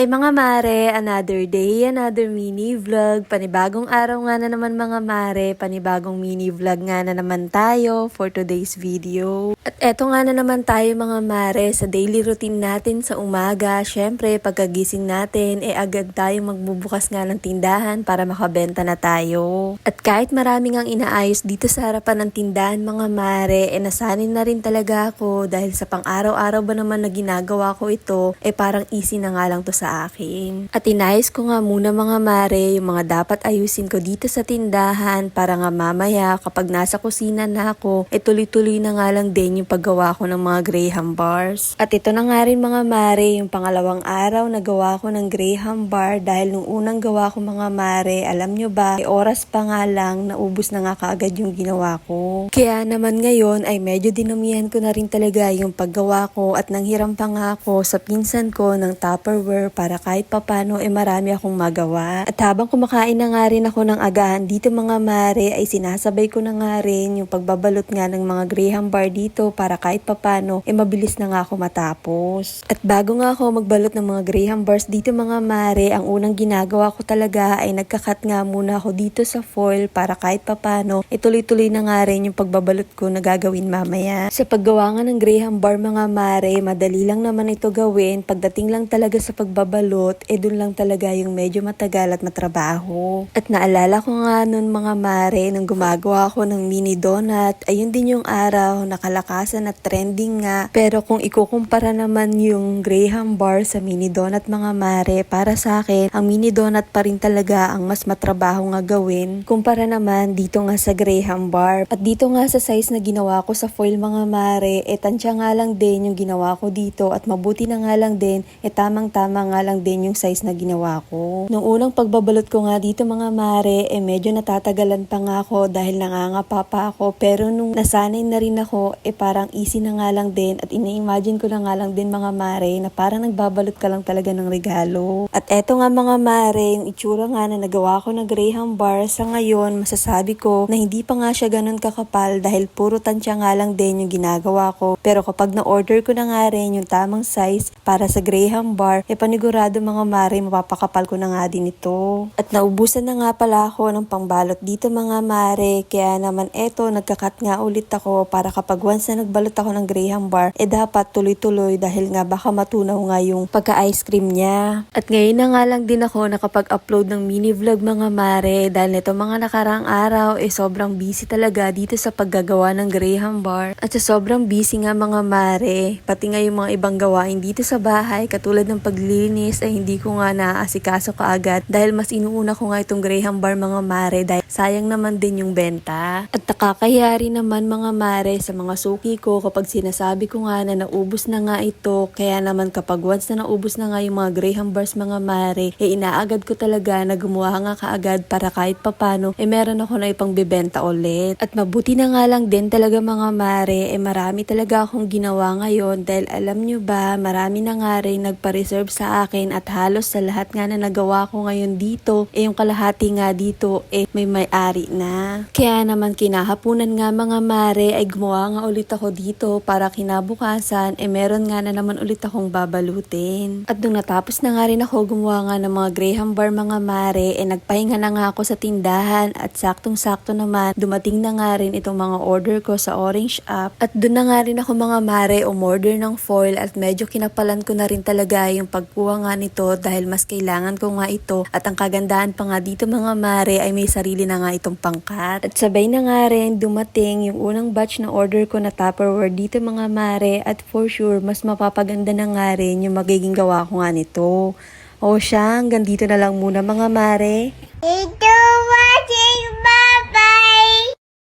Hi mga mare, another day, another mini vlog. Panibagong araw nga na naman mga mare, panibagong mini vlog nga na naman tayo for today's video. At eto nga na naman tayo mga mare sa daily routine natin sa umaga. Syempre pagkagising natin, agad tayong magbubukas nga ng tindahan para makabenta na tayo. At kahit maraming ang inaayos dito sa harapan ng tindahan mga mare, nasanin na rin talaga ako dahil sa pang-araw-araw ba naman na ginagawa ko ito, parang easy na nga lang to sa akin. At inayos ko nga muna mga mare yung mga dapat ayusin ko dito sa tindahan para nga mamaya kapag nasa kusina na ako, tuloy-tuloy na nga lang din yung paggawa ko ng mga Graham bars. At ito na nga rin mga mare, yung pangalawang araw na gawa ko ng Graham bar dahil nung unang gawa ko mga mare, alam nyo ba, oras pa nga lang, naubos na nga kaagad yung ginawa ko. Kaya naman ngayon ay medyo dinumihan ko na rin talaga yung paggawa ko at nanghiram pa nga ako sa pinsan ko ng Tupperware para kahit papano marami akong magawa. At habang kumakain na nga rin ako ng agahan dito mga mare ay sinasabay ko na nga rin yung pagbabalot nga ng mga Graham bar dito para kahit papano mabilis na nga ako matapos. At bago nga ako magbalot ng mga Graham bars dito mga mare, ang unang ginagawa ko talaga ay nagkakat nga muna ako dito sa foil para kahit papano tuloy-tuloy na nga rin yung pagbabalot ko na gagawin mamaya. Sa paggawa nga ng Graham bar mga mare, madali lang naman ito gawin. Pagdating lang talaga sa pagbabalot, dun lang talaga yung medyo matagal at matrabaho. At naalala ko nga nun mga mare, nung gumagawa ako ng mini donut, ayun din yung araw, nakalakasan at trending nga. Pero kung ikukumpara naman yung Graham bar sa mini donut mga mare, para sa akin, ang mini donut pa rin talaga ang mas matrabaho nga gawin, kumpara naman dito nga sa Graham bar. At dito nga sa size na ginawa ko sa foil mga mare, tansya nga lang din yung ginawa ko dito at mabuti na nga lang din, tamang-tama nga lang din yung size na ginawa ko. Nung unang pagbabalot ko nga dito mga mare, medyo natatagalan pa nga ako dahil nangangapa pa ako, pero nung nasanay na rin ako, parang easy na nga lang din at ina-imagine ko na nga lang din mga mare na parang nagbabalot ka lang talaga ng regalo. At eto nga mga mare, yung itsura nga na nagawa ko na Graham bar, sa ngayon masasabi ko na hindi pa nga siya ganun kakapal dahil puro tansya nga lang din yung ginagawa ko. Pero kapag na-order ko na nga rin yung tamang size para sa Graham bar, panigurado mga mare, mapapakapal ko na nga din ito. At naubusan na nga pala ako ng pangbalot dito mga mare, kaya naman nagkakat nga ulit ako para kapag once na nagbalot ako ng Graham bar, dapat tuloy-tuloy dahil nga baka matunaw nga yung pagka-ice cream niya. At ngayon na nga lang din ako nakapag-upload ng mini vlog mga mare dahil nito mga nakaraang araw sobrang busy talaga dito sa paggagawa ng Graham bar. At sa sobrang busy nga mga mare, pati nga yung mga ibang gawain dito sa bahay katulad ng paglinis hindi ko nga naaasikaso kaagad dahil mas inuuna ko nga itong Graham bar mga mare dahil sayang naman din yung benta. At nakakahiya rin naman mga mare sa mga suki ko kapag sinasabi ko nga na naubos na nga ito, kaya naman kapag once na naubos na nga yung mga Graham bars mga mare, inaagad ko talaga na gumawa nga kaagad para kahit papano meron ako na ipangbibenta ulit. At mabuti na nga lang din talaga mga mare, marami talaga akong ginawa ngayon dahil alam nyo ba, marami na nga rin nagpa-reserve sa akin at halos sa lahat nga na nagawa ko ngayon dito, yung kalahati nga dito may may-ari na. Kaya naman kinahapunan nga mga mare ay gumawa nga ulit ako dito para kinabukasan meron nga na naman ulit akong babalutin. At nung natapos na nga rin ako gumawa nga ng mga Graham bar mga mare, nagpahinga na nga ako sa tindahan at saktong-sakto naman dumating na nga rin itong mga order ko sa Orange app. At doon na nga rin ako mga mare umorder ng foil at medyo kinapalan ko na rin talaga yung pagkuha nga nito dahil mas kailangan ko nga ito. At ang kagandahan pa nga dito mga mare ay may sarili na nga itong pangkat. At sabay na nga rin dumating yung unang batch na order ko na Tupperware dito mga mare at for sure mas mapapaganda na nga rin yung magiging gawa ko nga nito. O siya, hanggang dito na lang muna mga mare. Ito,